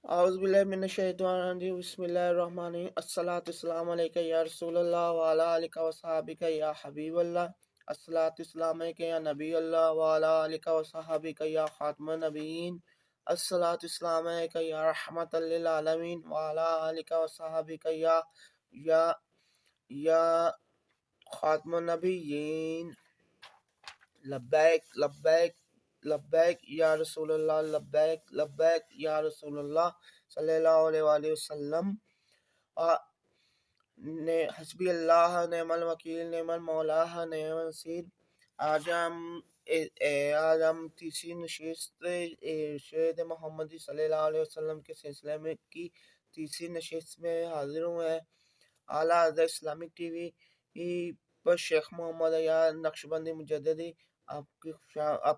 اعوذ باللہ من الشیطان الرجیم بسم اللہ الرحمن الرحیم الصلاۃ والسلام علیکہ یا رسول اللہ وعلی آلہ وصحبہ یا حبیب اللہ الصلاۃ والسلام علیکہ یا نبی اللہ وعلی آلہ وصحبہ یا خاتم النبیین الصلاۃ والسلام علیکہ یا رحمۃ للعالمین وعلی آلہ وصحبہ یا خاتم النبیین لبیک لبیک لبیک یا رسول اللہ لبیک لبیک یا رسول اللہ صلی اللہ علیہ وآلہ وسلم حسبی اللہ نعم الوکیل نعم المولا نعم النصیر۔ آج ہم تیسری نشست ارشاد محمدی صلی اللہ علیہ وسلم کے سلسلے میں کی تیسری نشست میں حاضر ہوئے ہیں۔ اعلیٰ حضرت اسلامک ٹی وی پر شیخ محمد عیاض نقشبندی مجددی آپ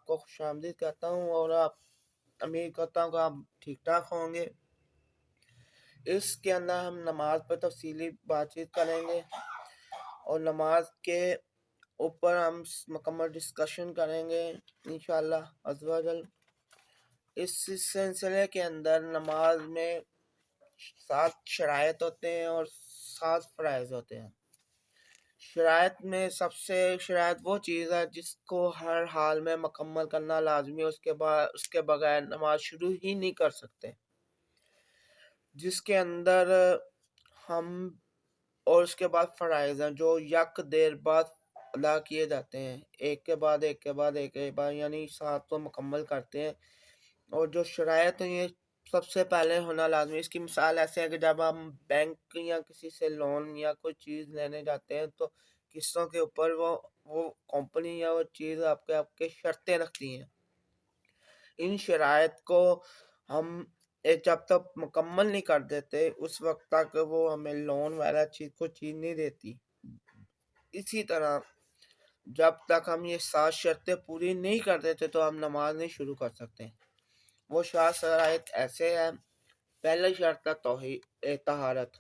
کو خوش آمدید کہتا ہوں اور امید کرتا ہوں کہ آپ ٹھیک ٹھاک ہوں گے۔ اس کے اندر ہم نماز پر تفصیلی بات چیت کریں گے اور نماز کے اوپر ہم مکمل ڈسکشن کریں گے انشاءاللہ عز و جل۔ اس سلسلے کے اندر نماز میں 7 شرائط ہوتے ہیں اور 7 فرائض ہوتے ہیں۔ شرائط میں سب سے شرائط وہ چیز ہے جس کو ہر حال میں مکمل کرنا لازمی ہے، اس کے بغیر نماز شروع ہی نہیں کر سکتے، جس کے اندر ہم اور اس کے بعد فرائض ہیں جو یک دیر بعد ادا کیے جاتے ہیں، ایک کے بعد ایک کے بعد ایک کے بعد، یعنی 7 کو مکمل کرتے ہیں۔ اور جو شرائط ہیں یہ سب سے پہلے ہونا لازمی۔ اس کی مثال ایسے ہے کہ جب ہم بینک یا کسی سے لون یا کوئی چیز لینے جاتے ہیں تو قسطوں کے اوپر وہ کمپنی یا وہ چیز آپ کے شرطیں رکھتی ہیں۔ ان شرائط کو ہم جب تک مکمل نہیں کر دیتے اس وقت تک وہ ہمیں لون والا چیز نہیں دیتی۔ اسی طرح جب تک ہم یہ 7 شرطیں پوری نہیں کر دیتے تو ہم نماز نہیں شروع کر سکتے۔ وہ 7 شرائط ایسے ہیں۔ پہلا شرط ہے طہارت۔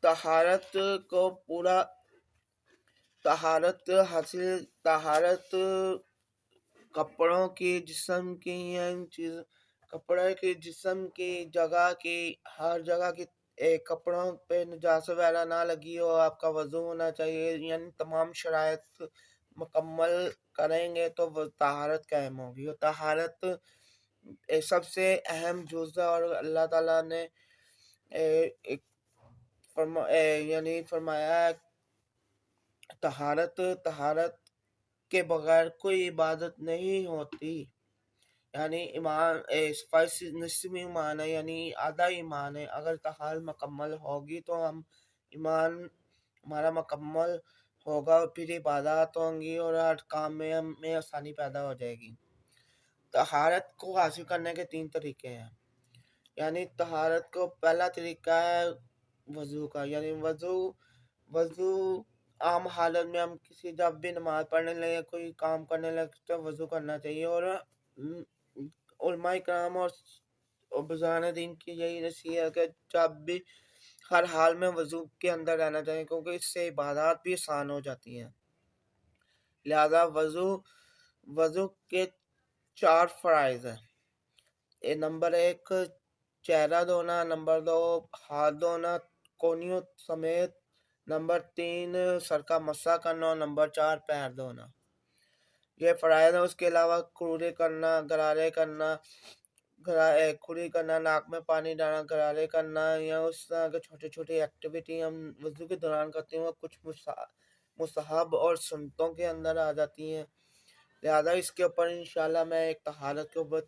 طہارت کو پورا طہارت کپڑوں کی، جسم کی، کپڑے کی، جسم کی، جگہ کی، ہر جگہ کی، کپڑوں پہ نجاست وغیرہ نہ لگی ہو، آپ کا وضو ہونا چاہیے، یعنی تمام شرائط مکمل کریں گے تو وہ طہارت قائم ہوگی۔ اور طہارت سب سے اہم جز ہے اور اللہ تعالیٰ نے یعنی فرمایا ہے طہارت کے بغیر کوئی عبادت نہیں ہوتی، یعنی ایمان نصف ایمان ہے، یعنی آدھا ایمان ہے۔ اگر طہارت مکمل ہوگی تو ایمان ہمارا مکمل ہوگا، پھر عبادات ہوں گی اور ہر کام میں ہمیں آسانی پیدا ہو جائے گی۔ طہارت کو حاصل کرنے کے 3 طریقے ہیں، یعنی طہارت کو پہلا طریقہ ہے وضو کا، یعنی وضو عام حالت میں ہم جب بھی نماز پڑھنے لگے کوئی کام کرنے لگے تو وضو کرنا چاہیے، اور علماء کرام اور بزرگان دین کی یہی نصیحت ہے کہ جب بھی ہر حال میں وضو کے اندر رہنا چاہیے، کیونکہ اس سے عبادات بھی آسان ہو جاتی ہیں۔ لہذا وضو کے 4 فرائض ہیں۔ نمبر 1 چہرہ دھونا، نمبر 2 ہاتھ دھونا کونیوں سمیت، نمبر 3 سر کا مسح کرنا، اور نمبر 4 پیر دھونا۔ یہ فرائض ہیں۔ اس کے علاوہ کھرے کرنا، غرارے کرنا، ناک میں پانی ڈالنا، غرارے کرنا، یا اس طرح کے چھوٹی چھوٹی ایکٹیویٹی ہم وضو کے دوران کرتے ہیں وہ کچھ مستحب اور سنتوں کے اندر آ جاتی ہیں۔ لہذا اس کے اوپر انشاءاللہ میں ایک طہارت کے اوپر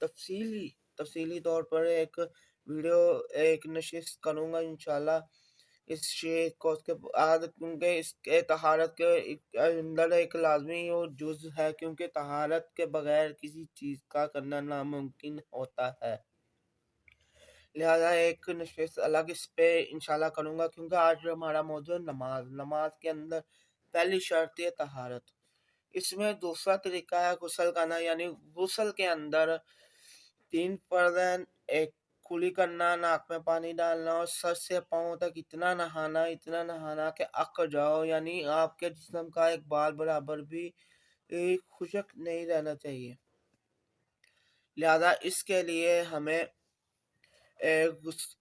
تفصیلی طور پر ایک ویڈیو نشست کروں گا انشاءاللہ۔ اس شیخ کو اس کے بعد، کیونکہ اس کے طہارت کے اندر ایک لازمی اور جز ہے، کیونکہ طہارت کے بغیر کسی چیز کا کرنا ناممکن ہوتا ہے۔ لہذا ایک نشست الگ اس پہ انشاءاللہ کروں گا، کیونکہ آج ہمارا موضوع نماز کے اندر پہلی شرط ہے طہارت۔ اس میں دوسرا طریقہ ہے غسل کرنا، یعنی غسل کے اندر 3 فرض ہیں۔ ایک کلی کرنا، ناک میں پانی ڈالنا اور سر سے پاؤں تک اتنا نہانا کہ اک جاؤ، یعنی آپ کے جسم کا ایک بال برابر بھی خشک نہیں رہنا چاہیے۔ لہذا اس کے لیے ہمیں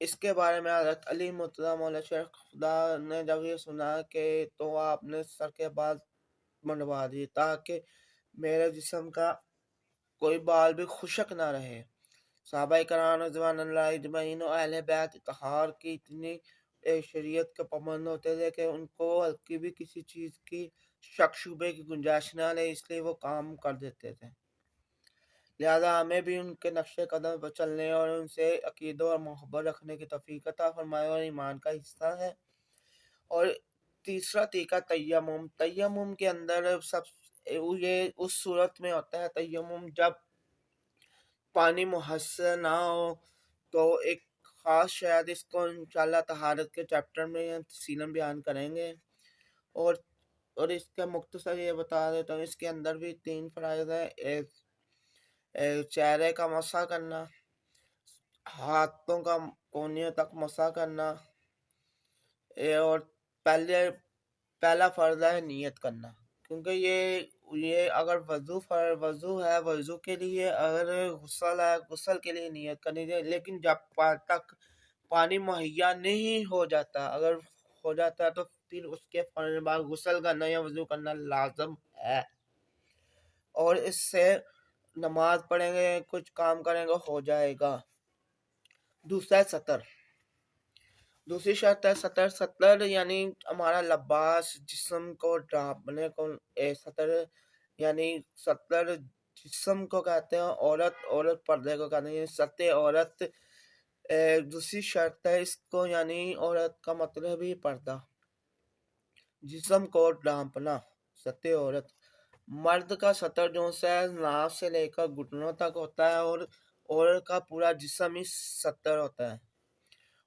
اس کے بارے میں حضرت علی مرتضیٰ مولا شیخ خدا نے جب یہ سنا کہ تو آپ نے سر کے بال منڈوا دیے تاکہ میرے جسم کا کوئی بال بھی خشک نہ رہے۔ صحابہ کرام رضوان اللہ اجمعین و اہل بیت اطہار کی اتنی شریعت کے پابند ہوتے تھے کہ ان کو ہلکی بھی کسی چیز کی شک شبے کی گنجائش نہ لے، اس لیے وہ کام کر دیتے تھے۔ لہذا ہمیں بھی ان کے نقش قدم پر چلنے اور ان سے عقیدہ اور محبت رکھنے کی توفیق عطا فرمائے، اور ایمان کا حصہ ہے۔ اور تیسرا طریقہ تیمم کے اندر یہ اس صورت میں ہوتا ہے تیمم جب پانی محسر نہ ہو، تو ایک خاص شاید اس کو انشاءاللہ طہارت کے چیپٹر میں تفصیلاً بیان کریں گے، اور اس کا مختصر یہ بتا دیتا ہوں، اس کے اندر بھی 3 فرائض ہیں۔ ایک چہرے کا مسح کرنا، ہاتھوں کا کونیوں تک مسح کرنا، اور پہلا فرض ہے نیت کرنا، کیونکہ یہ اگر وضو ہے، وضو کے لیے، اگر غسل ہے، غسل کے لیے نیت کرنی چاہیے، لیکن جب تک پانی مہیا نہیں ہو جاتا، اگر ہو جاتا ہے تو پھر اس کے فوراً بعد غسل کرنا یا وضو کرنا لازم ہے، اور اس سے نماز پڑھیں گے، کچھ کام کریں گے، ہو جائے گا۔ دوسرا سطر، دوسری شرط ہے سطر یعنی ہمارا لباس، جسم کو ڈھانپنے کو سطر، یعنی سطر جسم کو کہتے ہیں، عورت پردے کو کہتے ہیں، سطر عورت دوسری شرط ہے اس کو، یعنی عورت کا مطلب ہی پردہ، جسم کو ڈھانپنا، سطر عورت۔ مرد کا سطر جو ہے ناف سے لے کر گھٹنوں تک ہوتا ہے، اور عورت کا پورا جسم ہی سطر ہوتا ہے۔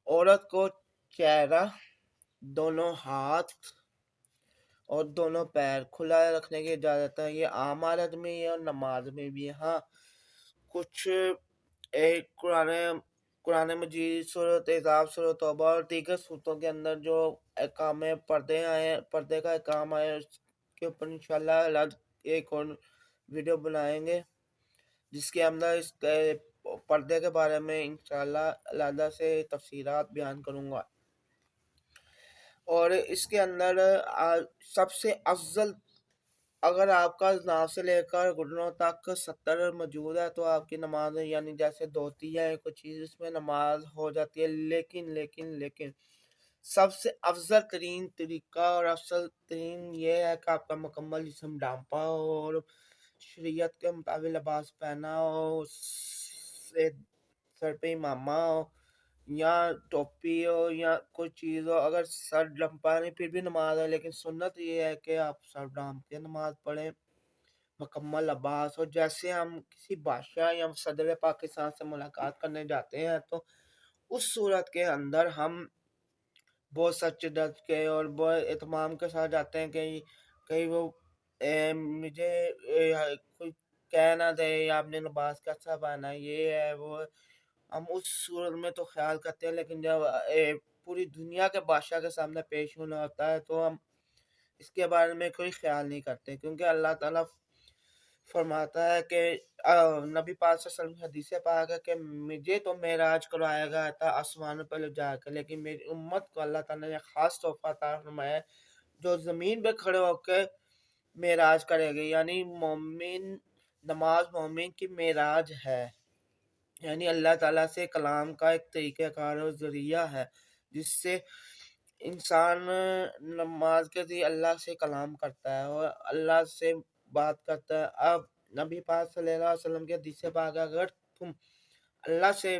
عورت کو چہرہ، دونوں ہاتھ اور دونوں پیر کھلا رکھنے کی اجازت ہے۔ یہ عام حالت میں ہے اور نماز میں بھی ہے۔ ہاں، کچھ قرآن مجید، سورۃ احزاب، سورۃ توبہ اور دیگر سورتوں کے اندر جو احکام پردے کا احکام آیا، اس کے اوپر انشاءاللہ ایک اور ویڈیو بنائیں گے، جس کے اندر اس پردے کے بارے میں انشاءاللہ علیحدہ سے تفصیلات بیان کروں گا۔ اور اس کے اندر سب سے افضل، اگر آپ کا ناف سے لے کر گھٹنوں تک سطر موجود ہے تو آپ کی نماز، یعنی جیسے دھوتی ہے کوئی چیز، اس میں نماز ہو جاتی ہے، لیکن سب سے افضل ترین طریقہ اور افضل ترین یہ ہے کہ آپ کا مکمل جسم ڈھانپا ہو اور شریعت کے مطابق لباس پہنا ہو، سر پہ امامہ ہو یا ٹوپی ہو یا کوئی چیز ہو۔ اگر سر ڈھانپا نہیں پھر بھی نماز ہے، لیکن سنت یہ ہے کہ آپ سر ڈھانپ کے نماز پڑھیں، مکمل لباس ہو۔ جیسے ہم کسی بادشاہ یا صدر پاکستان سے ملاقات کرنے جاتے ہیں تو اس صورت کے اندر ہم بہت سچ ڈٹ کے اور بہت اہتمام کے ساتھ جاتے ہیں کہ کہیں وہ مجھے کوئی کہہ نہ دے یا آپ نے لباس کیسا پہنا ہے، یہ ہے وہ ہے۔ ہم اس صورت میں تو خیال کرتے ہیں، لیکن جب پوری دنیا کے بادشاہ کے سامنے پیش ہونا ہوتا ہے تو ہم اس کے بارے میں کوئی خیال نہیں کرتے، کیونکہ اللہ تعالیٰ فرماتا ہے کہ نبی پاک صلی اللہ علیہ وسلم کی حدیث پاک ہے کہ مجھے تو معراج کروایا گیا تھا آسمانوں پہ لے جا کر، لیکن میری امت کو اللہ تعالیٰ نے خاص تحفہ عطا فرمایا ہے جو زمین پہ کھڑے ہو کے معراج کرے گی، یعنی نماز مومن کی معراج ہے، یعنی اللہ تعالیٰ سے کلام کا ایک طریقہ کار اور ذریعہ ہے، جس سے انسان نماز کے ذریعے اللہ سے کلام کرتا ہے اور اللہ سے بات کرتا ہے۔ اب نبی پاک صلی اللہ علیہ وسلم کے حدیث پاک، اگر تم اللہ سے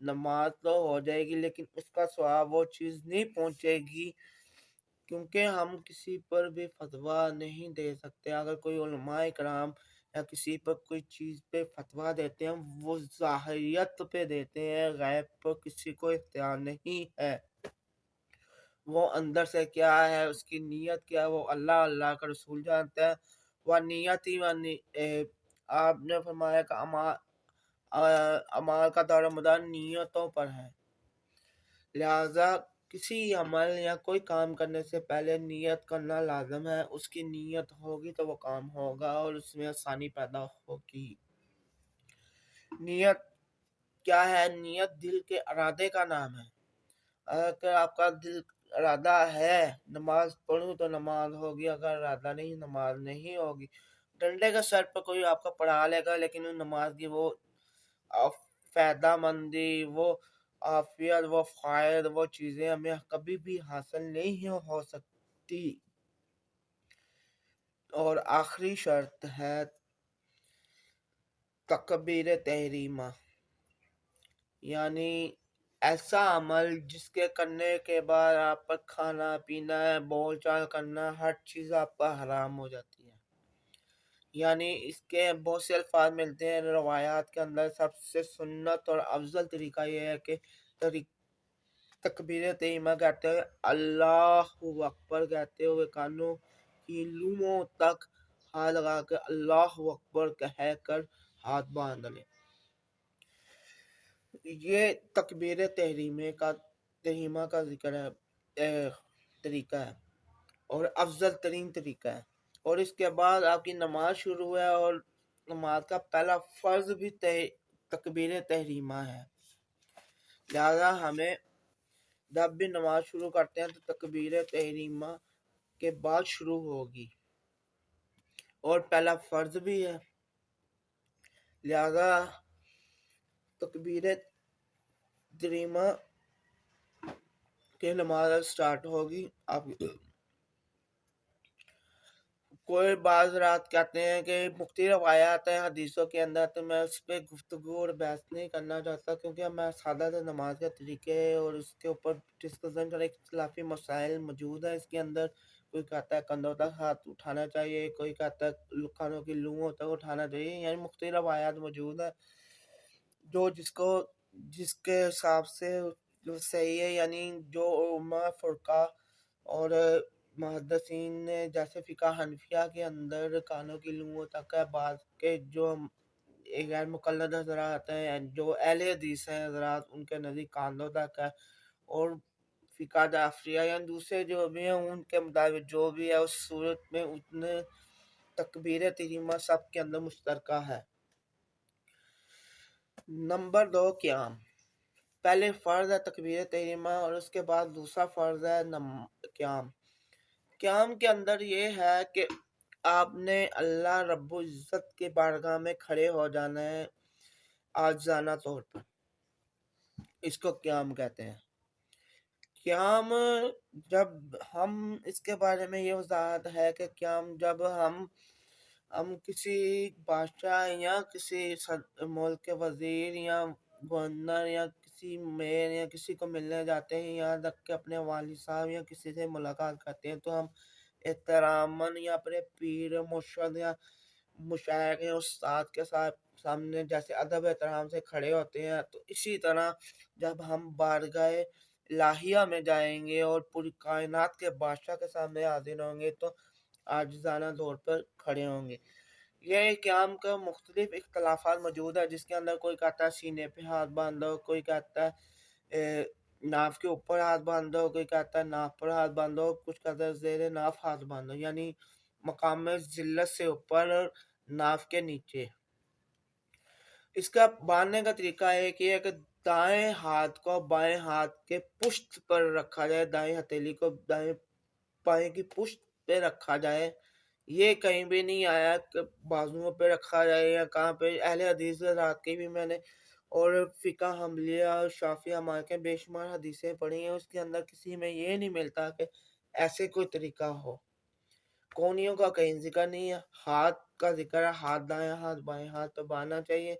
نماز تو ہو جائے گی لیکن اس کا ثواب وہ چیز نہیں پہنچے گی، کیونکہ ہم کسی پر بھی فتویٰ نہیں دے سکتے۔ اگر کوئی علماء کرام یا کسی پر کوئی چیز پہ فتویٰ دیتے ہیں وہ ظاہریت پہ دیتے ہیں، غیب پر کسی کو اختیار نہیں ہے۔ وہ اندر سے کیا ہے، اس کی نیت کیا ہے، وہ اللہ اللہ کا رسول جانتا ہے۔ وہ نیت ہی آپ نے فرمایا کہ اعمال کا دار و مدار نیتوں پر ہے، لہذا کسی عمل یا کوئی کام کرنے سے پہلے نیت کرنا لازم ہے۔ اس کی نیت ہوگی تو وہ کام ہوگا اور اس میں آسانی پیدا ہوگی۔ نیت کیا ہے؟ نیت دل کے ارادے کا نام ہے۔ اگر آپ کا دل ارادہ ہے نماز پڑھوں تو نماز ہوگی، اگر ارادہ نہیں نماز نہیں ہوگی۔ ڈنڈے کے سر پہ کوئی آپ کا پڑھا لے گا لیکن نماز کی وہ فائدہ مندی، وہ عافیت، وہ فائد، وہ چیزیں ہمیں کبھی بھی حاصل نہیں ہو سکتی۔ اور آخری شرط ہے تکبیر تحریمہ، یعنی ایسا عمل جس کے کرنے کے بعد آپ پر کھانا پینا بول چال کرنا ہر چیز آپ پر حرام ہو جاتی ہے۔ یعنی اس کے بہت سے الفاظ ملتے ہیں روایات کے اندر۔ سب سے سنت اور افضل طریقہ یہ ہے کہ تکبیر تحریمہ کہتے ہوئے اللہ اکبر کہتے ہوئے کانوں کی لوموں تک ہاتھ لگا کے اللہ اکبر کہہ کر ہاتھ باندھ لیں۔ یہ تکبیر تحریمہ کا ذکر ہے، طریقہ ہے اور افضل ترین طریقہ ہے۔ اور اس کے بعد آپ کی نماز شروع ہے اور نماز کا پہلا فرض بھی تکبیر تحریمہ ہے، لہذا ہمیں جب بھی نماز شروع کرتے ہیں تو تکبیر تحریمہ کے بعد شروع ہوگی اور پہلا فرض بھی ہے، لہذا تکبیر تحریمہ کے نماز سٹارٹ ہوگی۔ اب کوئی بعض رات کہتے ہیں کہ مختلف روایات ہیں حدیثوں کے اندر، تو میں اس پہ گفتگو اور بحث نہیں کرنا چاہتا کیونکہ میں سادہ نماز کے طریقے اور اس کے اوپر ڈسکشن کرنے کے اختلافی مسائل موجود ہیں اس کے اندر۔ کوئی کہتا ہے کندھوں تک ہاتھ اٹھانا چاہیے، کوئی کہتا ہے کانوں کی لوموں تک اٹھانا چاہیے، یعنی مختلف روایات موجود ہیں جو جس کے حساب سے جو صحیح ہے، یعنی جو علماء فرقہ اور محدثین نے جیسے فقہ حنفیہ کے اندر کانوں کی لوموں تک ہے، بعض کے جو غیر مقلد حضرات ہیں جو اہل حدیث ہیں حضرات ان کے نزدیک کاندھوں تک ہے، اور فقہ جعفریہ یعنی دوسرے جو بھی ہیں ان کے مطابق جو بھی ہے اس صورت میں اتنے تکبیر تحریمہ سب کے اندر مشترکہ ہے۔ نمبر 2 قیام۔ پہلے فرض ہے تکبیر تحریمہ اور اس کے بعد دوسرا فرض ہے قیام۔ قیام کے اندر یہ ہے کہ آپ نے اللہ رب العزت کے بارگاہ میں کھڑے ہو جانا ہے عاجزانہ طور پر، اس کو قیام کہتے ہیں۔ قیام جب ہم اس کے بارے میں یہ وضاحت ہے کہ قیام جب ہم کسی بادشاہ یا کسی ملک کے وزیر یا گورنر یا کسی میر یا کسی کو ملنے جاتے ہیں، یہاں تک کہ اپنے والد صاحب یا کسی سے ملاقات کرتے ہیں تو ہم احتراماً یا اپنے پیر مرشد یا مشائخ یا استاد کے سامنے جیسے ادب احترام سے کھڑے ہوتے ہیں، تو اسی طرح جب ہم بارگاہ الہیہ میں جائیں گے اور پوری کائنات کے بادشاہ کے سامنے حاضر ہوں گے تو عاجزانہ طور پر کھڑے ہوں گے۔ یہ قیام کا مختلف اختلافات موجود ہے، جس کے اندر کوئی کہتا ہے سینے پہ ہاتھ باندھو، کوئی کہتا ہے ناف کے اوپر ہاتھ باندھو، کوئی کہتا ہے ناف پر ہاتھ باندھو، کچھ کہتا ہے زیر ناف ہاتھ باندھو، یعنی مقام ذلت سے اوپر ناف کے نیچے۔ اس کا باندھنے کا طریقہ ایک یہ ہے کہ دائیں ہاتھ کو بائیں ہاتھ کے پشت پر رکھا جائے، دائیں ہتھیلی کو دائیں بائیں کی پشت پہ رکھا جائے۔ یہ کہیں بھی نہیں آیا کہ بازوؤں پہ رکھا جائے یا کہاں پہ۔ اہل حدیث رات کی بھی میں نے اور فقہ حنبلیہ اور شافعیہ مالکیہ بے شمار حدیثیں پڑھی ہیں، اس کے اندر کسی میں یہ نہیں ملتا کہ ایسے کوئی طریقہ ہو۔ کونیوں کا کہیں ذکر نہیں ہے، ہاتھ کا ذکر ہے، ہاتھ دائیں ہاتھ بائیں ہاتھ تو باندھنا چاہیے۔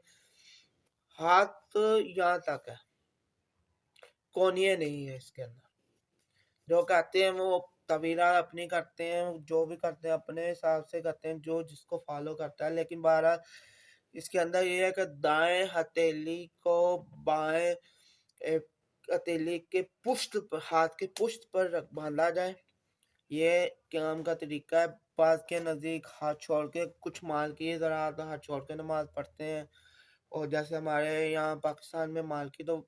ہاتھ یہاں تک ہے، کونیے نہیں ہے اس کے اندر. جو کہتے ہیں وہ طویلہ اپنی کرتے ہیں، جو بھی کرتے ہیں اپنے حساب سے کرتے ہیں، جو جس کو فالو کرتا ہے. لیکن بہرحال اس کے اندر یہ ہے کہ دائیں ہتھیلی کو بائیں ہتھیلی کے پشت پر، ہاتھ کے پشت پر باندھا جائے. یہ قیام کا طریقہ ہے. بعض کے نزدیک ہاتھ چھوڑ کے، کچھ مالکی حضرات ہاتھ چھوڑ کے نماز پڑھتے ہیں، اور جیسے ہمارے یہاں پاکستان میں مالکی تو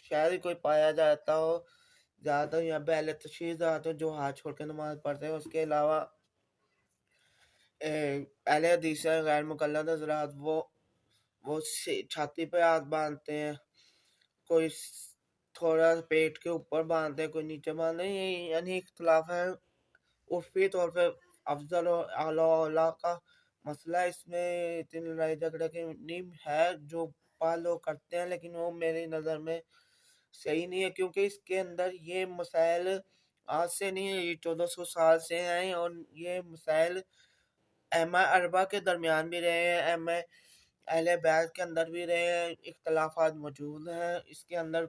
شاید ہی کوئی پایا جاتا ہو، زیادہ تر یہاں پہ اہل تشیع ذات جو ہاتھ چھوڑ کے نماز پڑھتے ہیں. اس کے علاوہ اہل حدیث غیر مقلد حضرات وہ چھاتی پہ ہاتھ باندھتے ہیں، کوئی تھوڑا پیٹ کے اوپر باندھتے ہیں، کوئی نیچے باندھتے ہیں. یہ یعنی اختلاف ہے. عرفی طور پہ افضل و اعلیٰ اولیٰ کا مسئلہ اس میں اتنی لڑائی جھگڑے کی نہیں ہے. جو لوگ کرتے ہیں، لیکن وہ میری نظر میں صحیح نہیں ہے، کیونکہ اس کے اندر یہ مسائل آج سے نہیں ہے، یہ 1400 سال سے ہیں، اور یہ مسائل ائمہ اربعہ کے درمیان بھی رہے ہیں، ائمہ اہل بیت کے اندر بھی رہے ہیں. اختلافات موجود ہیں اس کے اندر.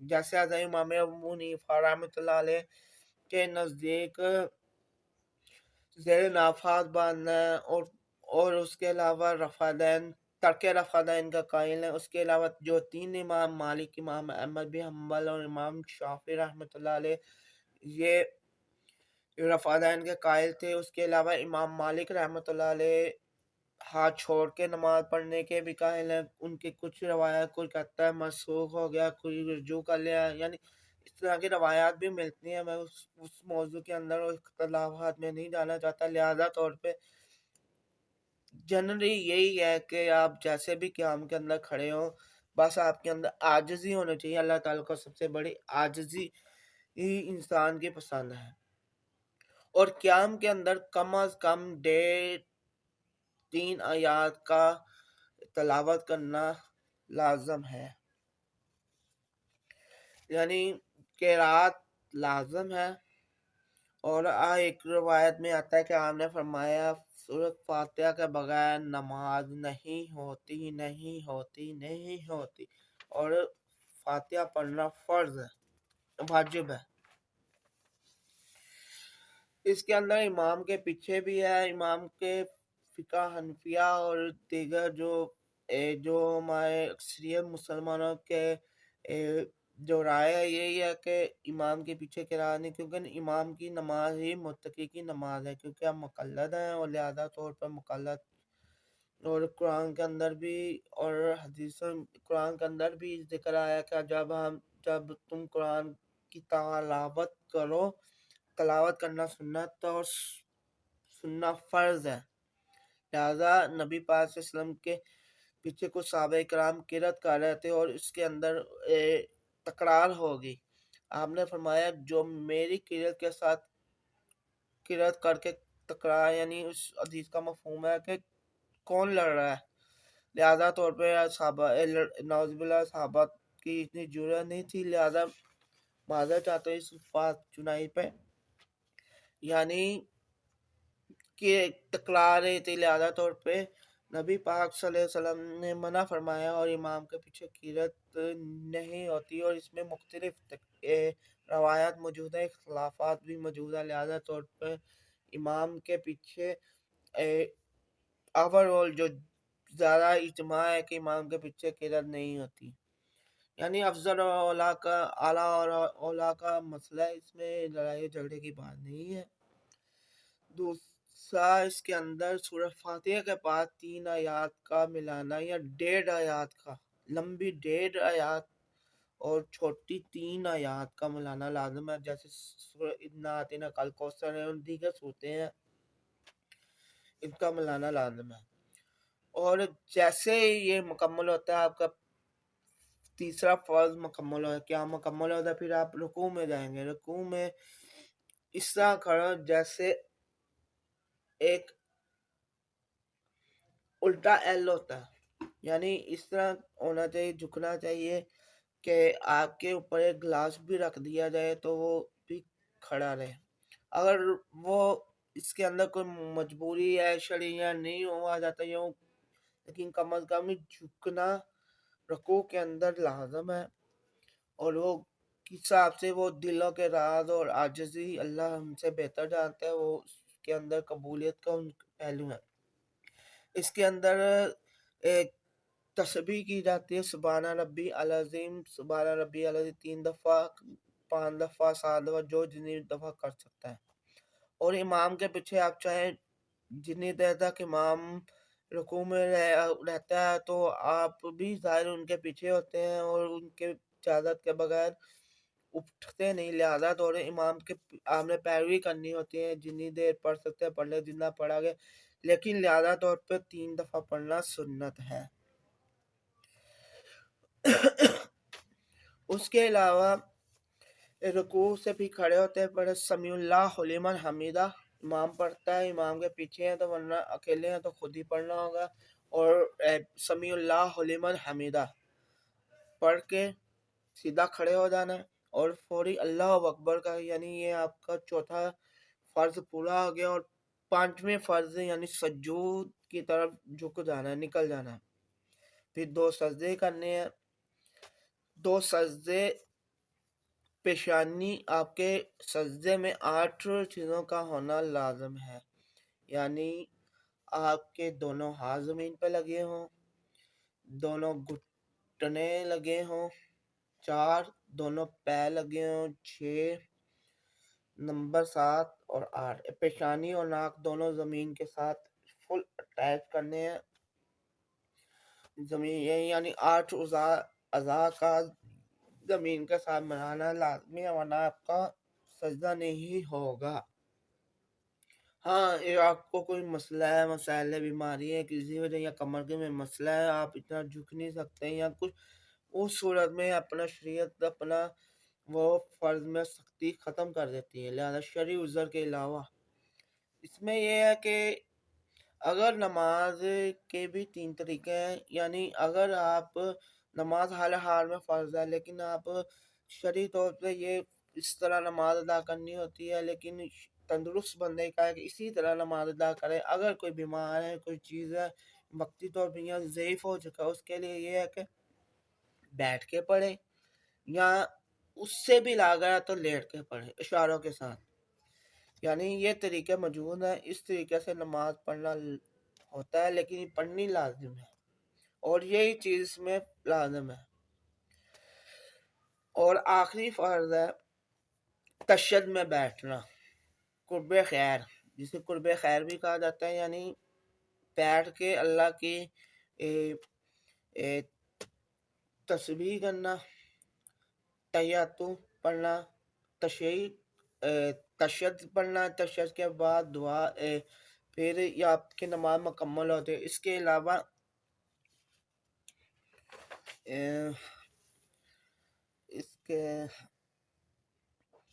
جیسے حضرت امام ابو حنیفہ رحمۃ اللہ علیہ کے نزدیک زیر نافات باندھنا ہے، اور اس کے علاوہ رفع دین، ترک رفع دین کا قائل ہے. اس کے علاوہ جو 3 امام مالک، امام احمد بن حنبل اور امام شافعی رحمۃ اللہ علیہ، یہ رفع دین کے قائل تھے. اس کے علاوہ امام مالک رحمۃ اللہ علیہ ہاتھ چھوڑ کے نماز پڑھنے کے بھی قائل ہیں. ان کی کچھ روایات، کوئی کہتا ہے منسوخ ہو گیا، کوئی رجوع کر لیا، یعنی اس طرح کی روایات بھی ملتی ہیں. میں اس موضوع کے اندر اور اختلافات میں نہیں جانا چاہتا. لہذا طور پہ جنرلی یہی ہے کہ آپ جیسے بھی قیام کے اندر کھڑے ہوں، بس آپ کے اندر عاجزی ہونا چاہیے. اللہ تعالیٰ کو سب سے بڑی عاجزی ہی انسان کی پسند ہے. اور قیام کے اندر کم از کم 3 آیات کا تلاوت کرنا لازم ہے، یعنی قرات لازم ہے. اور ایک روایت میں آتا ہے کہ آپ نے فرمایا سورۃ فاتحہ کے بغیر نماز نہیں ہوتی، نہیں ہوتی، نہیں ہوتی. اور فاتحہ پڑھنا فرض ہے، واجب ہے. اس کے اندر امام کے پیچھے بھی ہے. امام کے فقہ حنفیہ اور دیگر جو ہمارے اکثریت مسلمانوں کے جو رائے ہے، یہی ہے کہ امام کے پیچھے قرات نہیں، کیونکہ امام کی نماز ہی متقی کی نماز ہے. کیونکہ ہم مقلد ہیں، اور لہذا طور پر مقلد، اور قرآن کے اندر بھی اور حدیثوں قرآن کے اندر بھی ذکر آیا کہ جب تم قرآن کی تلاوت کرنا سنت اور سننا فرض ہے. لہذا نبی پاک صلی اللہ علیہ وسلم کے پیچھے کچھ صحابہ کرام قرات کر رہے تھے، اور اس کے اندر تکرار ہوگی. آپ نے فرمایا جو میری قرات کے ساتھ قرات کر کے تکرار، یعنی اس حدیث کا مفہوم ہے کہ کون لڑ رہا ہے. لہذا طور پہ صحابہ نعوذ باللہ صحابہ کی اتنی جرأت نہیں تھی. لہذا معذرت چاہتے ہیں اس بات چنائی پہ، یعنی کہ تکرار رہی تھی. لہذا طور پہ نبی پاک صلی اللہ علیہ وسلم نے منع فرمایا، اور امام کے پیچھے قرات نہیں ہوتی. اور اس میں مختلف روایات موجود ہیں، اختلافات بھی موجود ہیں. لہذا طور پہ امام کے پیچھے اوور جو زیادہ اجماع ہے کہ امام کے پیچھے قرات نہیں ہوتی. یعنی افضل اولیٰ کا، اعلیٰ اور اولیٰ کا مسئلہ ہے، اس میں لڑائی جھگڑے کی بات نہیں ہے. دوسرا، اس کے اندر سورہ فاتحہ کے بعد 3 آیات کا ملانا، یا 1.5 آیات کا، لمبی 1.5 آیات اور چھوٹی 3 آیات کا ملانا لازم ہے. جیسے سورہ انا اعطیناک الکوثر ہے، اور دیگر صورتیں ہیں، ان کا ملانا لازم ہے. اور جیسے یہ مکمل ہوتا ہے، آپ کا تیسرا فرض مکمل ہوتا ہے. کیا مکمل ہوتا ہے؟ پھر آپ رکوع میں جائیں گے. رکوع میں اس طرح کھڑا جیسے ایک الٹا ایل ہوتا ہے، یعنی اس طرح ہونا چاہیے، جھکنا چاہیے کہ آپ کے اوپر ایک گلاس بھی رکھ دیا جائے تو وہ بھی کھڑا رہے. اگر وہ اس کے اندر کوئی مجبوری ہے شرعیہ نہیں ہوا جاتا یوں، لیکن کم از کم جھکنا رکوع کے اندر لازم ہے. اور وہ کس حساب سے وہ دلوں کے راز اور عاجزی اللہ ہم سے بہتر جانتا ہے، وہ اس کے اندر قبولیت کا ان پہلو ہے۔ اس کے اندر ایک تسبیح کی جاتی ہے، سبحان ربی العظیم، سبحان ربی العظیم 3 دفعہ، 5 دفعہ، 7 دفعہ، جو جتنی دفعہ کر سکتا ہے۔ اور امام کے پیچھے آپ چاہیں جتنی دیر تک امام رکوع میں رہتا ہے تو آپ بھی ظاہر ان کے پیچھے ہوتے ہیں اور ان کے اجازت کے بغیر اٹھتے نہیں، لہذا دور امام کے آپ نے پیروی کرنی ہوتی ہے، جتنی دیر پڑھ سکتے ہیں پڑھ لیں، جتنا پڑھا گیا، لیکن لہذا طور پہ 3 دفعہ پڑھنا سنت ہے۔ اس کے علاوہ رکوع سے بھی کھڑے ہوتے ہیں، پڑھے سمیع اللہ لمن حمیدہ، امام پڑھتا ہے، امام کے پیچھے ہیں تو، ورنہ اکیلے ہیں تو خود ہی پڑھنا ہوگا، اور سمیع اللہ لمن حمیدہ پڑھ کے سیدھا کھڑے ہو جانا ہے، اور فوری اللہ اکبر کا، یعنی یہ آپ کا چوتھا فرض پورا ہو گیا، اور 5ویں فرض یعنی سجود کی طرف جھک جانا ہے، نکل جانا ہے۔ پھر 2 سجدے کرنے ہیں، 2 سجدے پیشانی، آپ کے سجدے میں 8 چیزوں کا ہونا لازم ہے، یعنی آپ کے دونوں ہاتھ زمین پہ لگے ہوں، دونوں گھٹنے لگے ہوں، 4 دونوں پیر لگے ہوں، 6 نمبر 7 اور 8 پیشانی اور ناک دونوں زمین کے ساتھ فل اٹیچ کرنے ہیں زمین، یعنی 8 اعضاء کا زمین کے ساتھ ملانا لازمی ہے، ورنہ آپ کا سجدہ نہیں ہوگا۔ ہاں آپ کو کوئی مسئلہ ہے، مسائل بیماری ہے، کسی وجہ یا کمر کے میں مسئلہ ہے، آپ اتنا جھک نہیں سکتے یا کچھ، اس صورت میں اپنا شریعت اپنا وہ فرض میں سختی ختم کر دیتی ہے، لہذا شرعی عذر کے علاوہ اس میں یہ ہے کہ اگر نماز کے بھی 3 طریقے ہیں، یعنی اگر آپ نماز حال حال میں فرض ہے لیکن آپ شرعی طور پہ یہ اس طرح نماز ادا کرنی ہوتی ہے، لیکن تندرست بندے کا ہے کہ اسی طرح نماز ادا کرے، اگر کوئی بیمار ہے، کوئی چیز ہے وقتی طور پہ یا ضعیف ہو چکا، اس کے لیے یہ ہے کہ بیٹھ کے پڑھے، یا اس سے بھی لا گیا تو لیٹ کے پڑھے اشاروں کے ساتھ، یعنی یہ طریقے موجود ہیں، اس طریقے سے نماز پڑھنا ہوتا ہے، لیکن یہ پڑھنی لازم ہے، اور یہی چیز میں لازم ہے۔ اور آخری فرض ہے تشہد میں بیٹھنا، قرب خیر، جسے قرب خیر بھی کہا جاتا ہے، یعنی بیٹھ کے اللہ کی تسبیح کرنا، تحیاتو پڑھنا، تشہد پڑھنا، تشہد کے بعد دعا، پھر یہ آپ کی نماز مکمل ہوتی ہے۔ اس کے علاوہ اس کے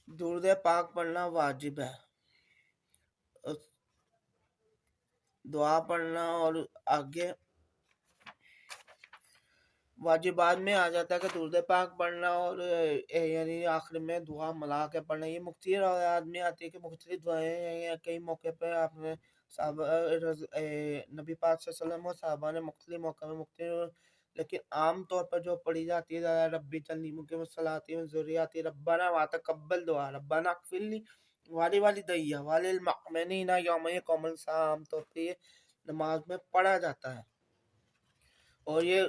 درود پاک پڑھنا واجب ہے، دعا پڑھنا، اور آگے واجبات میں آ جاتا ہے کہ درود پاک پڑھنا، اور یعنی آخر میں دعا ملا کے پڑھنا۔ یہ مختلف روایات میں آتی ہے کہ مختلف دعائیں ہیں، کئی موقع پہ آپ نے صحابہ نبی پاک صلی اللہ علیہ وسلم اور صحابہ نے مختلف موقع میں مختلف، لیکن عام طور پر جو پڑھی جاتی ہے ربی چلی مقیم الصلاۃ و ذریاتی ربنا وتقبل دعا ربنا اغفر لی والدی وللمؤمنین یوم یقوم الحساب، عام طور پہ یہ نماز میں پڑھا جاتا ہے، اور یہ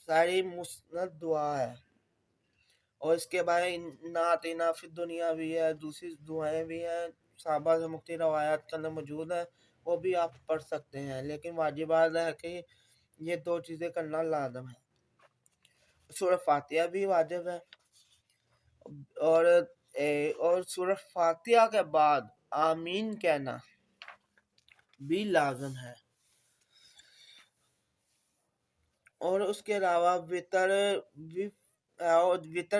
ساری مسند دعا ہے۔ اور اس کے بعد نعت فی الدنیا بھی ہے، دوسری دعائیں بھی ہیں صحابہ سے مختلف روایات کے اندر موجود ہیں، وہ بھی آپ پڑھ سکتے ہیں، لیکن واجبات ہے کہ یہ 2 چیزیں کرنا لازم ہے۔ سورہ فاتحہ بھی واجب ہے، اور سورہ فاتحہ کے بعد آمین کہنا بھی لازم ہے۔ اور اس کے علاوہ وطر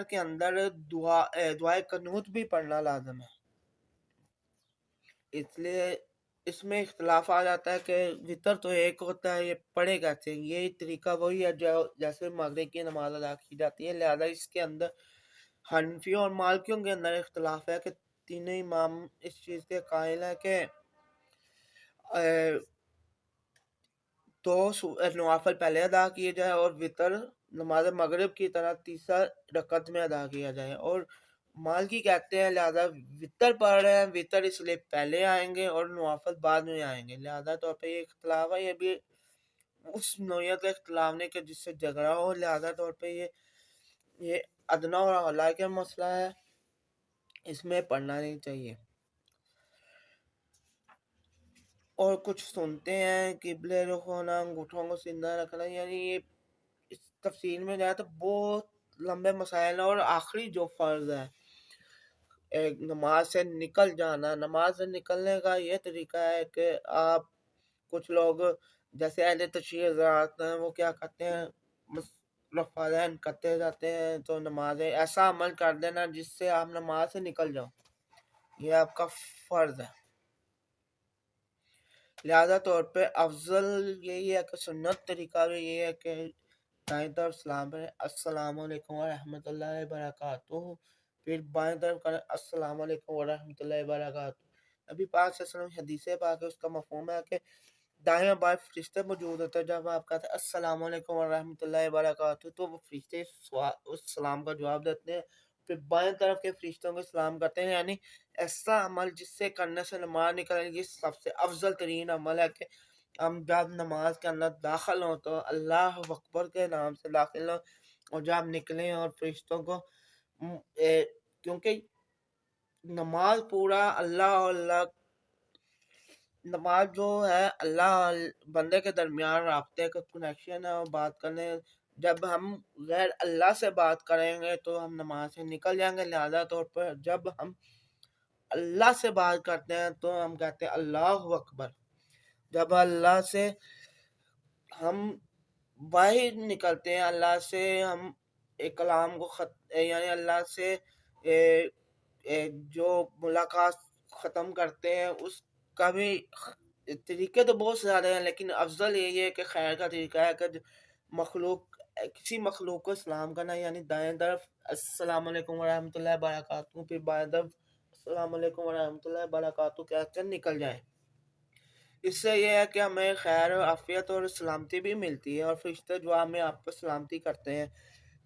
کے اندر دعائے قنوت بھی پڑھنا لازم ہے، اس لیے اس میں اختلاف آ جاتا ہے کہ وطر تو ایک ہوتا ہے، یہ پڑھے کیسے، یہ طریقہ وہی ہے جو جیسے مغرب کی نماز ادا کی جاتی ہے، لہذا اس کے اندر حنفیوں اور مالکیوں کے اندر اختلاف ہے کہ تینوں امام اس چیز کے قائل ہیں کہ تو نوافل پہلے ادا کیے جائے اور وطر نماز مغرب کی طرح تیسرا رکعت میں ادا کیا جائے۔ اور مالکی کہتے ہیں لہذا وطر پڑھ رہے ہیں، وطر اس لیے پہلے آئیں گے اور نوافل بعد میں آئیں گے، لہذا طور پہ یہ اختلاف ہے، یہ بھی اس نوعیت کا اختلاف نہیں کہ جس سے جھگڑا ہو، لہذا طور پہ یہ ادنا اور اعلیٰ کا مسئلہ ہے، اس میں پڑھنا نہیں چاہیے۔ اور کچھ سنتے ہیں قبلے رخ ہونا، انگوٹھوں کو سیدھا رکھنا، یعنی یہ اس تفصیل میں جائے تو بہت لمبے مسائل ہیں۔ اور آخری جو فرض ہے ایک نماز سے نکل جانا، نماز سے نکلنے کا یہ طریقہ ہے کہ آپ کچھ لوگ جیسے اہل تشیع حضرات ہیں وہ کیا کرتے ہیں، رفع ذہن کرتے جاتے ہیں، تو نماز ایسا عمل کر دینا جس سے آپ نماز سے نکل جاؤ، یہ آپ کا فرض ہے۔ لہذا طور پہ افضل یہی ہے کہ سنت طریقہ بھی یہ ہے کہ دائیں طرف سلام پڑھیں السلام علیکم ورحمۃ اللہ وبرکاتہ، پھر بائیں طرف کریں السلام علیکم ورحمۃ اللہ وبرکاتہ۔ نبی پاک صلی اللہ علیہ وسلم حدیث پاک ہے، اس کا مفہوم ہے کہ دائیں اور بائیں فرشتے موجود ہوتے ہیں، جب آپ کہتے ہیں السلام علیکم ورحمۃ اللہ وبرکاتہ تو وہ فرشتے اس سلام کا جواب دیتے ہیں، پھر بائیں طرف کے فرشتوں کو سلام کرتے ہیں، یعنی ایسا عمل جس سے کرنے سے نماز نکلے گی سب سے افضل ترین عمل ہے کہ ہم جب نماز کے اندر داخل ہوں تو اللہ اکبر کے نام سے داخل ہوں، اور جب نکلیں اور فرشتوں کو کیونکہ نماز پورا نماز جو ہے اللہ بندے کے درمیان رابطے کا کنیکشن ہے اور بات کرنے، جب ہم غیر اللہ سے بات کریں گے تو ہم نماز سے نکل جائیں گے، لہذا طور پر جب ہم اللہ سے بات کرتے ہیں تو ہم کہتے ہیں اللہ اکبر، جب اللہ سے ہم باہر نکلتے ہیں، اللہ سے ہم ایک کلام کو یعنی اللہ سے جو ملاقات ختم کرتے ہیں، اس کا بھی طریقے تو بہت زیادہ ہیں، لیکن افضل یہی ہے کہ خیر کا طریقہ ہے کہ کسی مخلوق کو سلام کرنا، یعنی دائیں طرف السلام علیکم ورحمۃ اللہ وبرکاتہ، پھر بائیں طرف السلام علیکم ورحمۃ اللہ وبرکاتہ کہہ کر نکل جائیں۔ اس سے یہ ہے کہ ہمیں خیر و عافیت اور سلامتی بھی ملتی ہے، اور فرشتے جو ہمیں آپ کو سلامتی کرتے ہیں،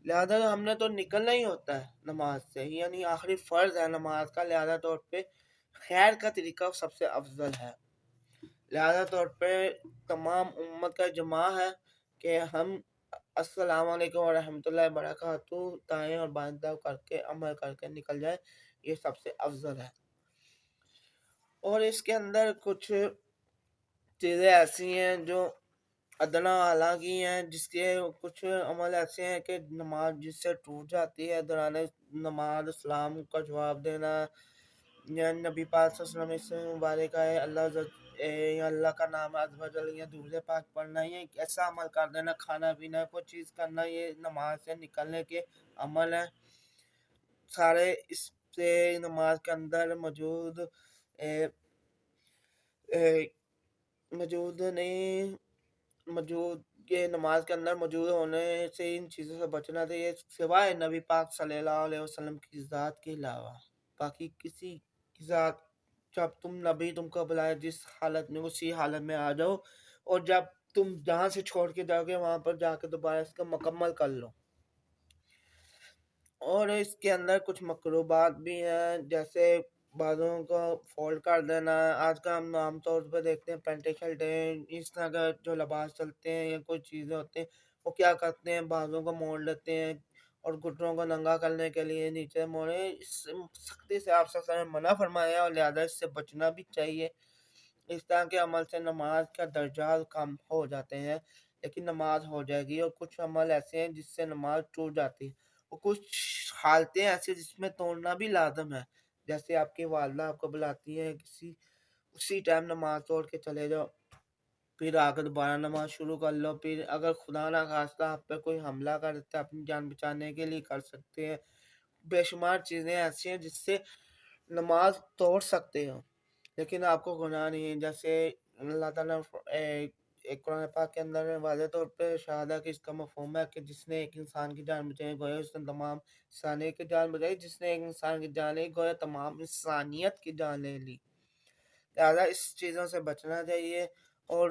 لہذا ہم نے تو نکلنا ہی ہوتا ہے نماز سے، یعنی آخری فرض ہے نماز کا، لہذا طور پہ خیر کا طریقہ سب سے افضل ہے۔ لہذا طور پہ تمام امت کا اجماع ہے کہ ہم السلام علیکم ورحمۃ اللہ وبرکاتہ دائیں اور بائیں طرف کر کے عمل کر کے نکل جائے، یہ سب سے افضل ہے۔ اور اس کے اندر کچھ چیزیں ایسی ہیں جو ادنا اعلیٰ کی ہیں، جس کے کچھ عمل ایسے ہیں کہ نماز جس سے ٹوٹ جاتی ہے، دوران نماز سلام کا جواب دینا، یا نبی پاک صلی اللہ علیہ وسلم سے مبارک ہے اللہ کا نام عز و جل یا درود پاک پڑھنا، یہ ایک ایسا عمل کر دینا، کھانا پینا کوئی چیز کرنا، یہ نماز سے نکلنے کے عمل ہیں سارے۔ اس سے نماز کے اندر یہ نماز کے اندر موجود ہونے سے ان چیزوں سے بچنا چاہیے، سوائے نبی پاک صلی اللہ علیہ وسلم کی ذات کے علاوہ، باقی کسی کی ذات جب نبی تم کو بلائے جس حالت میں اسی حالت میں آ جاؤ، اور جب تم جہاں سے چھوڑ کے جاؤ گے وہاں پر جا کے دوبارہ اس کو مکمل کر لو۔ اور اس کے اندر کچھ مکروبات بھی ہیں، جیسے بعضوں کو فولڈ کر دینا، آج کل ہم عام طور پہ دیکھتے ہیں پینٹیں شرٹیں اس طرح کا جو لباس چلتے ہیں یا کوئی چیزیں ہوتے ہیں، وہ کیا کرتے ہیں بعضوں کو موڑ لیتے ہیں اور گھٹنوں کو ننگا کرنے کے لیے نیچے موڑے، اس سے سختی سے آپ سے منع فرمایا، اور لہذا اس سے بچنا بھی چاہیے۔ اس طرح کے عمل سے نماز کا درجات کم ہو جاتے ہیں، لیکن نماز ہو جائے گی۔ اور کچھ عمل ایسے ہیں جس سے نماز ٹوٹ جاتی ہے، اور کچھ حالتیں ایسی جس میں توڑنا بھی لازم ہے، جیسے آپ کی والدہ آپ کو بلاتی ہے اسی ٹائم نماز توڑ کے چلے جاؤ، پھر آگے دوبارہ نماز شروع کر لو، پھر اگر خدا نہ خواستہ آپ پہ کوئی حملہ کرتے اپنی جان بچانے کے لیے کر سکتے ہیں، بے شمار چیزیں ایسی ہیں جس سے نماز توڑ سکتے ہو، لیکن آپ کو گناہ نہیں ہے۔ جیسے اللہ تعالیٰ ایک قرآن پاک کے اندر واضح طور پہ شہادہ کہ اس کا مفہوم ہے کہ جس نے ایک انسان کی جان بچائی گویا اس نے تمام انسانیت کی جان بچائی، جس نے ایک انسان کی جان لی گویا تمام انسانیت کی جان لے لی، لہٰذا اس چیزوں سے بچنا چاہیے۔ اور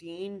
3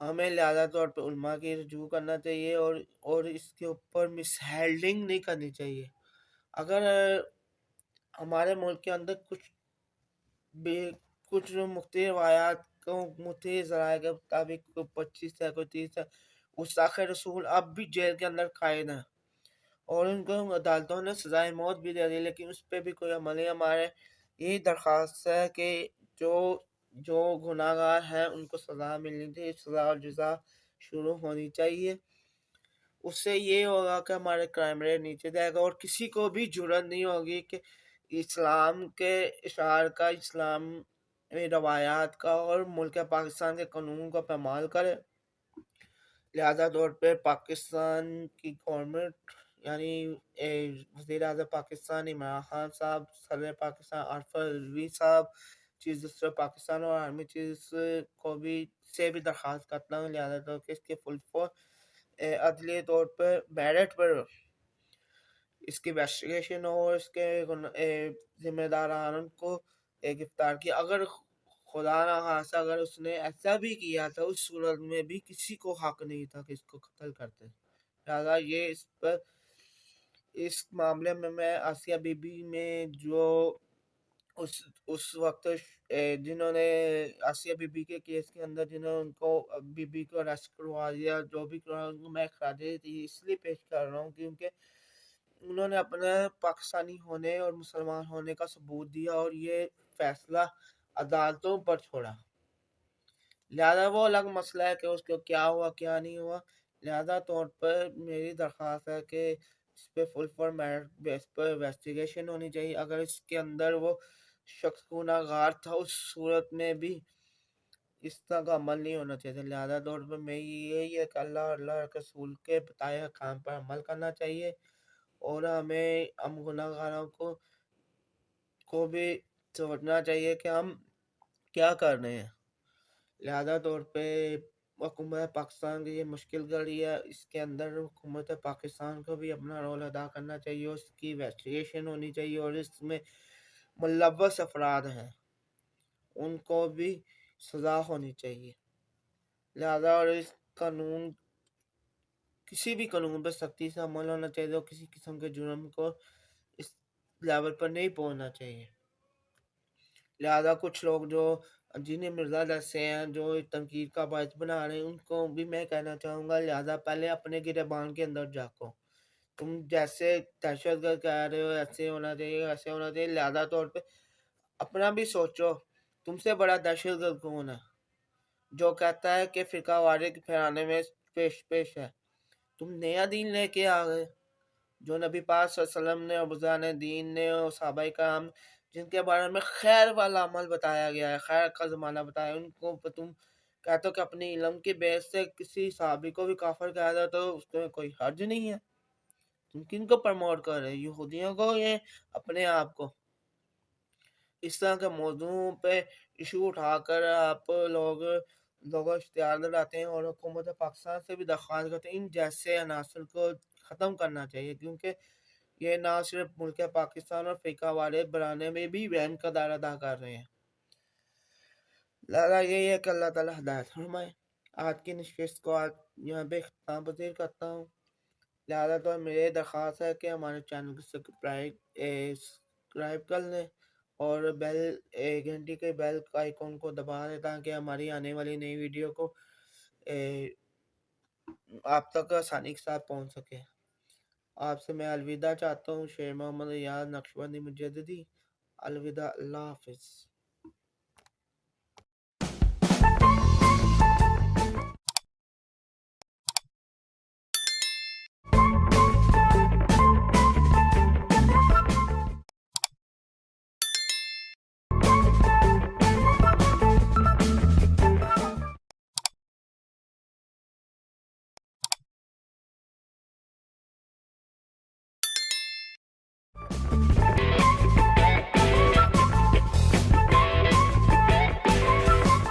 ہمیں لہٰذا طور پہ علماء کی رجوع کرنا چاہیے اور اس کے اوپر مس ہیلڈنگ نہیں کرنی چاہیے۔ اگر ہمارے ملک کے اندر کچھ مختلف روایات کو مختلف ذرائع کے مطابق کوئی 25 ہے کوئی 30 ہے، گستاخ رسول اب بھی جیل کے اندر قائد ہیں اور ان کو عدالتوں نے سزائے موت بھی دے دی، لیکن اس پہ بھی کوئی عمل نہیں۔ ہمارے یہی درخواست ہے کہ جو گناہ گار ہیں ان کو سزا ملنی چاہیے، سزا اور جزا شروع ہونی چاہیے۔ اس سے یہ ہوگا کہ ہمارے کرائم ریٹ نیچے جائے گا اور کسی کو بھی جرأت نہیں ہوگی کہ اسلام کے اشعار کا، اسلام روایات کا اور ملک پاکستان کے قانون کا پامال کرے۔ لہذا طور پہ پاکستان کی گورنمنٹ یعنی وزیر اعظم پاکستان عمران خان صاحب، صدر پاکستان عارف الوی صاحب، چیف جسٹس پاکستان اور آرمی چیف کو بھی درخواست کرتا ہوں لہذا طور پہ اس کے فل فور عدلی طور پہ میرٹ پر اس کی انویسٹیگیشن ہو اور اس کے ذمہ داران کو گرفتار کیا۔ اگر خدا نہ خواستہ اگر اس نے ایسا بھی کیا تھا، اس صورت میں بھی کسی کو حق نہیں تھا کہ اس کو قتل کرتے۔ لہٰذا یہ اس معاملے میں آسیہ بی بی میں جو اس وقت جنہوں نے آسیہ بی بی کے کیس کے اندر جنہوں نے ان کو بی بی کو اریسٹ کروا دیا، جو بھی کروا، میں خراج تحسین اس لیے پیش کر رہا ہوں کیونکہ انہوں نے اپنے پاکستانی ہونے اور مسلمان ہونے کا ثبوت دیا اور یہ فیصلہ عدالتوں پر چھوڑا۔ لہذا وہ الگ مسئلہ ہے کہ اس کو کیا ہوا کیا نہیں ہوا۔ لہذا طور پر میری درخواست ہے کہ اس پہ فل فار میرٹ بیس پر انویسٹیگیشن ہونی چاہیے۔ اگر اس کے اندر وہ شخص گناہ گار تھا، اس صورت میں بھی اس طرح کا عمل نہیں ہونا چاہیے۔ لہذا طور پر میں یہی ہے کہ اللہ کے رسول کے بتائے کام پر عمل کرنا چاہیے اور ہم گناہ گاروں کو بھی سوچنا چاہیے کہ ہم کیا کر رہے ہیں۔ لہذا طور پہ حکومت پاکستان کی یہ مشکل گھڑی ہے، اس کے اندر حکومت پاکستان کو بھی اپنا رول ادا کرنا چاہیے، اس کی انویسٹیگیشن ہونی چاہیے اور اس میں ملوث افراد ہیں ان کو بھی سزا ہونی چاہیے۔ لہذا اور اس قانون کسی بھی قانون پر سختی سے عمل ہونا چاہیے اور کسی قسم کے جرم کو اس لیول پر نہیں پہنچنا چاہیے۔ لہذا کچھ لوگ جو جنہیں مرزا جیسے ہیں جو تنقید کا باعث بنا رہے ہیں، ان کو بھی میں کہنا چاہوں گا لہذا پہلے اپنے گریبان کے اندر جھانکو۔ تم جیسے دہشت گرد کہہ رہے ہو ایسے ہونا چاہیے ایسے ہونا چاہیے، لہذا طور پہ اپنا بھی سوچو تم سے بڑا دہشت گرد کون ہے جو کہتا ہے کہ فرقہ واریت پھیلانے میں پیش ہے۔ تم نیا دین لے کے آ گئے جو نبی پاک صلی اللہ علیہ وسلم نے اور بزرگان دین نے اور صحابہ کرام جن کے بارے میں خیر والا عمل بتایا گیا ہے، خیر کا زمانہ بتایا، ان کو تم کہتے ہو کہ اپنی علم کی بیس سے کسی صحابی کو بھی کافر کہہ دو تو اس میں کوئی حرج نہیں ہے۔ تم کن کو پرموٹ کر رہے، یہودیوں کو یا اپنے آپ کو؟ اس طرح کے موضوع پہ ایشو اٹھا کر آپ لوگوں اشتہار دلاتے ہیں اور حکومت پاکستان سے بھی درخواست کرتے ہیں ان جیسے عناصر کو ختم کرنا چاہیے، کیونکہ یہ نہ صرف ملک پاکستان اور فرقہ واریت بنانے میں بھی اہم کردار ادا کر رہے ہیں۔ لہذا یہی ہے کہ اللہ تعالیٰ ہدایت فرمائے۔ آج کی نشست کو یہاں پہ اختتام پذیر کرتا ہوں۔ لہذا تو میری درخواست ہے کہ ہمارے چینل کو سبسکرائب کر لیں اور گھنٹی کے بیل کا آئیکن کو دبا دیں تاکہ ہماری آنے والی نئی ویڈیو کو آپ تک آسانی کے ساتھ پہنچ سکے۔ آپ سے میں الوداع چاہتا ہوں۔ شیر محمد ریاض نقشبندی مجددی۔ الوداع، اللہ حافظ۔